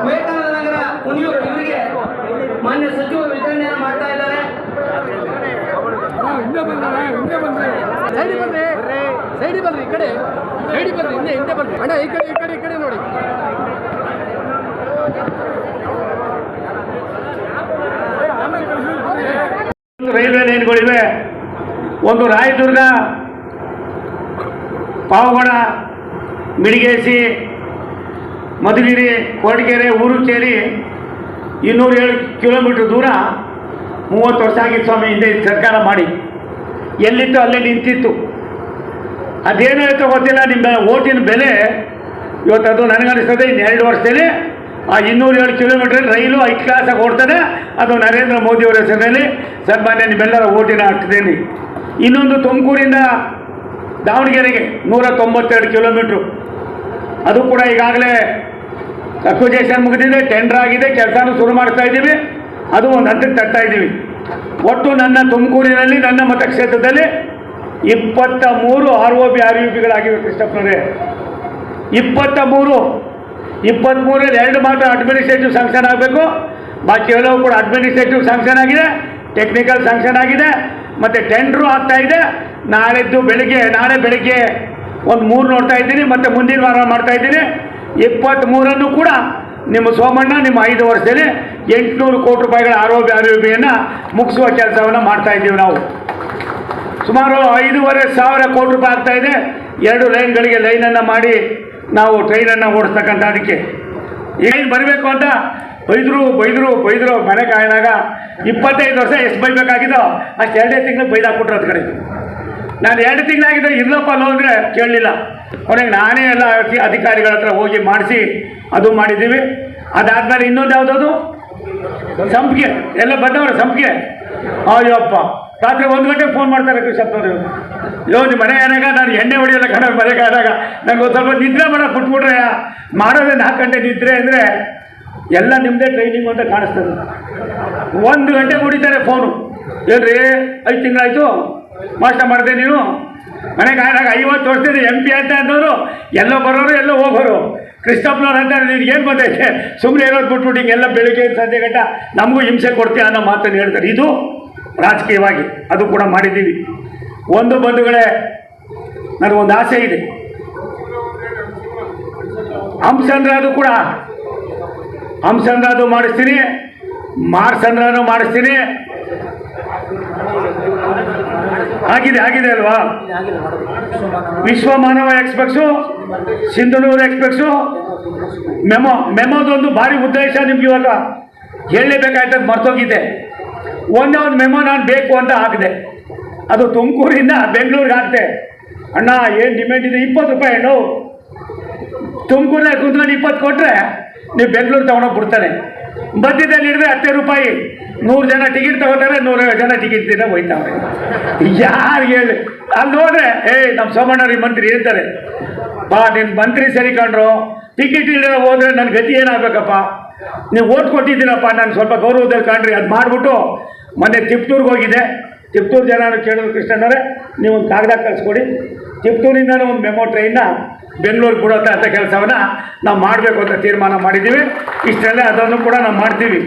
ವಿವೇಕಾನಂದ ನಗರ ಕುಣಿಯೂರು ಇವರಿಗೆ ಮಾನ್ಯ ಸಚಿವರು ವಿತರಣೆಯನ್ನು ಮಾಡ್ತಾ ಇದ್ದಾರೆ. ಸೈಡಿ ಬನ್ರಿ ಈ ಕಡೆ ಸೈಡಿ ಬನ್ರಿ ಹಿಂದೆ ಬನ್ರಿ ಅಣ್ಣ ಈ ಕಡೆ ನೋಡಿ. ರೈಲ್ವೆ ಲೈನ್ಗಳಿವೆ. ಒಂದು ರಾಯದುರ್ಗ, ಪಾವಗಡ, ಮಿಡಿಗೇಸಿ, ಮಧುಗಿರಿ, ಕೊರಟಗೆರೆ, ಊರು ಸೇರಿ 207 ಕಿಲೋಮೀಟರ್ ದೂರ 30 ವರ್ಷ ಆಗಿತ್ತು ಸ್ವಾಮಿ. ಹಿಂದೆ ಸರ್ಕಾರ ಮಾಡಿ ಎಲ್ಲಿತ್ತು ಅಲ್ಲೇ ನಿಂತಿತ್ತು. ಅದೇನಾಯ್ತೋ ಗೊತ್ತಿಲ್ಲ. ನಿಮ್ಮ ಓಟಿನ ಬೆಲೆ ಇವತ್ತು ಅದು ನನಗನ್ನಿಸ್ತದೆ ಇನ್ನು 2 ವರ್ಷದಲ್ಲಿ ಆ 207 ಕಿಲೋಮೀಟರ್ ರೈಲು 5 ಕ್ಲಾಸಾಗಿ ಓಡ್ತದೆ. ಅದು ನರೇಂದ್ರ ಮೋದಿಯವರ ಹೆಸರಿನಲ್ಲಿ ಸನ್ಮಾನ್ಯ ನಿಮ್ಮೆಲ್ಲರ ಓಟಿನ ಹಾಕ್ತಿದ್ದೇನೆ. ಇನ್ನೊಂದು ತುಮಕೂರಿಂದ ದಾವಣಗೆರೆಗೆ 192 ಕಿಲೋಮೀಟ್ರು. ಅದು ಕೂಡ ಈಗಾಗಲೇ ಅಕ್ವಿಜೇಷನ್ ಮುಗಿದಿದೆ, ಟೆಂಡರ್ ಆಗಿದೆ, ಕೆಲಸನೂ ಶುರು ಮಾಡ್ತಾ ಇದ್ದೀವಿ. ಅದು ಒಂದು ಹಂತಕ್ಕೆ ತರ್ತಾ ಇದ್ದೀವಿ. ಒಟ್ಟು ನನ್ನ ತುಮಕೂರಿನಲ್ಲಿ ನನ್ನ ಮತಕ್ಷೇತ್ರದಲ್ಲಿ 23 ROB RUBಗಳಾಗಿವೆ ಕೃಷ್ಣಪ್ಪನವರೇ. 23 2 ಮಾತ್ರ ಅಡ್ಮಿನಿಸ್ಟ್ರೇಟಿವ್ ಸ್ಯಾಂಕ್ಷನ್ ಆಗಬೇಕು. ಬಾಕಿ ಎಲ್ಲವೂ ಕೂಡ ಅಡ್ಮಿನಿಸ್ಟ್ರೇಟಿವ್ ಸ್ಯಾಂಕ್ಷನ್ ಆಗಿದೆ, ಟೆಕ್ನಿಕಲ್ ಸ್ಯಾಂಕ್ಷನ್ ಆಗಿದೆ, ಮತ್ತು ಟೆಂಡ್ರು ಆಗ್ತಾ ಇದೆ. ನಾಳೆ ಬೆಳಗ್ಗೆ ಒಂದು 3 ನೋಡ್ತಾ ಇದ್ದೀನಿ, ಮತ್ತು ಮುಂದಿನ ವಾರ ಮಾಡ್ತಾ ಇದ್ದೀನಿ. 23 ಕೂಡ ನಿಮ್ಮ ಸೋಮಣ್ಣ ನಿಮ್ಮ 5 ವರ್ಷದಲ್ಲಿ 800 ಕೋಟಿ ರೂಪಾಯಿಗಳ ROB ಮುಗಿಸುವ ಕೆಲಸವನ್ನು ಮಾಡ್ತಾ ಇದ್ದೀವಿ. ನಾವು ಸುಮಾರು 5,500 ಕೋಟಿ ರೂಪಾಯಿ ಆಗ್ತಾ ಇದೆ. 2 ಲೈನ್ಗಳಿಗೆ ಲೈನನ್ನು ಮಾಡಿ ನಾವು ಟ್ರೈನನ್ನು ಓಡಿಸ್ತಕ್ಕಂಥ. ಅದಕ್ಕೆ ಏನು ಬರಬೇಕು ಅಂತ ಬೈದರು ಮನೆ ಕಾಯಿನಾಗ 25 ವರ್ಷ ಎಷ್ಟು ಬೈಬೇಕಾಗಿದ್ದೋ ಅಷ್ಟು 2 ತಿಂಗಳು ಬೈದಾಕ್ಬಿಟ್ರು. ಅದು ಕಡೆ ನಾನು 2 ತಿಂಗಳಾಗಿದ್ದೆ ಇರ್ಲಪ್ಪ ಅಲ್ಲೋ ಅಂದರೆ ಕೇಳಲಿಲ್ಲ. ಕೊನೆಗೆ ನಾನೇ ಎಲ್ಲ ಅಧಿಕಾರಿಗಳ ಹತ್ರ ಹೋಗಿ ಮಾಡಿಸಿ ಅದು ಮಾಡಿದ್ದೀವಿ. ಅದಾದಮೇಲೆ ಇನ್ನೊಂದು ಯಾವುದದು ಸಂಪಿಗೆ ಎಲ್ಲ ಬಂದವರು ಸಂಪಿಗೆ. ಅಯ್ಯಪ್ಪ ರಾತ್ರಿ 1 ಗಂಟೆಗೆ ಫೋನ್ ಮಾಡ್ತಾರೆ ಕೃಷ್ಣಪ್ಪನವರು. ನಿಮ್ಮ ಮನೆ ಏನಾಗ ನಾನು ಎಣ್ಣೆ ಹೊಡಿಯೋಲ್ಲ ಕಣ ಮನೆಗೆ ಆದಾಗ ನನಗೆ ಒಂದು ಸ್ವಲ್ಪ ನಿದ್ರೆ ಮಾಡೋಕೆ ಬಿಟ್ಬಿಟ್ರೆ ಮಾಡೋದೇ 4 ಗಂಟೆ ನಿದ್ರೆ ಅಂದರೆ ಎಲ್ಲ ನಿಮ್ಮದೇ ಟ್ರೈನಿಂಗ್ ಅಂತ ಕಾಣಿಸ್ತದೆ. 1 ಗಂಟೆ ಹೊಡಿತಾರೆ ಫೋನು. ಏನ್ರಿ 5 ತಿಂಗಳಾಯಿತು ಮಾಸ್ಟರ್ ಮಾಡಿದೆ ನೀನು ಮನೆಗೆ ಆದಾಗ 50 ವರ್ಷದಿಂದ MP ಅಂತ ಅಂದವರು ಎಲ್ಲೋ ಬರೋರು ಎಲ್ಲೋ ಹೋಗೋರು. ಕೃಷ್ಣಪ್ಪನವ್ರು ಅಂತಾರೆ ನೀನು ಏನು ಬಂದೈತೆ ಸುಮ್ಮನೆ ಇರೋದು ಬಿಟ್ಬಿಟ್ಟು ಹಿಂಗೆಲ್ಲ ಬೆಳಿಗ್ಗೆ ಸಂಜೆ ಗಂಟ ನಮಗೂ ಹಿಂಸೆ ಕೊಡ್ತೀಯ ಅನ್ನೋ ಮಾತನ್ನು ಹೇಳ್ತಾರೆ. ಇದು ರಾಜಕೀಯವಾಗಿ ಅದು ಕೂಡ ಮಾಡಿದ್ದೀವಿ. ಒಂದು ಬಂಧುಗಳೇ, ನನಗೊಂದು ಆಸೆ ಇದೆ. ಹಂಸಂದ್ರದು ಕೂಡ ಹಂಸಂದ್ರದು ಮಾಡಿಸ್ತೀನಿ, ಮಾರ್ಸಂದ್ರನು ಮಾಡಿಸ್ತೀನಿ. ಆಗಿದೆ ಅಲ್ವಾ? ವಿಶ್ವ ಮಾನವ ಎಕ್ಸ್ಪ್ರೆಸ್ಸು, ಸಿಂಧನೂರು ಎಕ್ಸ್ಪ್ರೆಸ್ಸು, ಮೆಮೊದೊಂದು ಭಾರಿ ಉದ್ದೇಶ ನಿಮ್ಗೆ ಇವಾಗ ಹೇಳಲೇಬೇಕಾಯ್ತದ ಮರ್ತೋಗಿದೆ. ಒಂದೇ ಒಂದು ಮೆಮೊ ನಾನು ಬೇಕು ಅಂತ ಹಾಕಿದೆ. ಅದು ತುಮಕೂರಿಂದ ಬೆಂಗಳೂರಿಗೆ ಹಾಕಿದೆ. ಅಣ್ಣ ಏನು ಡಿಮ್ಯಾಂಡ್ ಇದೆ? 20 ರೂಪಾಯಿ ಹಣ್ಣು. ತುಮಕೂರಲ್ಲಿ ಕುಂತ್ಕೊಂಡು 20 ಕೊಟ್ಟರೆ ನೀವು ಬೆಂಗಳೂರು ತೊಗೊಂಡೋಗ್ಬಿಡ್ತಾನೆ. ಮಧ್ಯದಲ್ಲಿ ಹಿಡಿದ್ರೆ 10 ರೂಪಾಯಿ. 100 ಜನ ಟಿಕೆಟ್ ತಗೋತಾರೆ, 150 ಜನ ಟಿಕೆಟ್ ತಿನ್ನ ಹೋಯ್ತಾವೆ. ಯಾರಿಗೆ ಹೇಳಿ ಅಲ್ಲಿ ಹೋದ್ರೆ ನಮ್ಮ ಸೋಮಣ್ಣವ್ರಿಗೆ ಮಂತ್ರಿ ಹೇಳ್ತಾರೆ, ಬಾ ನಿನ್ನ ಮಂತ್ರಿ ಸರಿ ಕಂಡ್ರು, ಟಿಕೆಟ್ ಇಲ್ಲದೆ ಹೋದ್ರೆ ನನ್ನ ಗತಿ ಏನಾಗಬೇಕಪ್ಪ? ನೀವು ಓಟ್ ಕೊಟ್ಟಿದ್ದೀನಪ್ಪ, ನಾನು ಸ್ವಲ್ಪ ಗೌರವದಲ್ಲಿ ಕಾಣ್ರಿ. ಅದು ಮಾಡಿಬಿಟ್ಟು ಮೊನ್ನೆ ತಿಪ್ಟೂರ್ಗೆ ಹೋಗಿದೆ. ತಿಪ್ಟೂರು ಜನರು ಕೇಳಿದ್ರು, ಕೃಷ್ಣಣ್ಣವರೇ ನೀವು ಒಂದು ಕಾಗದ ಕಳಿಸ್ಕೊಡಿ, ತಿಪ್ಟೂರಿಂದನೂ ಒಂದು ಮೆಮೊ ಟ್ರೈನ್ನ ಬೆಂಗಳೂರಿಗೆ ಬಿಡೋತ್ತೆ ಅಂತ ಕೆಲಸವನ್ನು ನಾವು ಮಾಡಬೇಕು ಅಂತ ತೀರ್ಮಾನ ಮಾಡಿದ್ದೀವಿ. ಇಷ್ಟರಲ್ಲೇ ಅದನ್ನು ಕೂಡ ನಾವು ಮಾಡ್ತೀವಿ.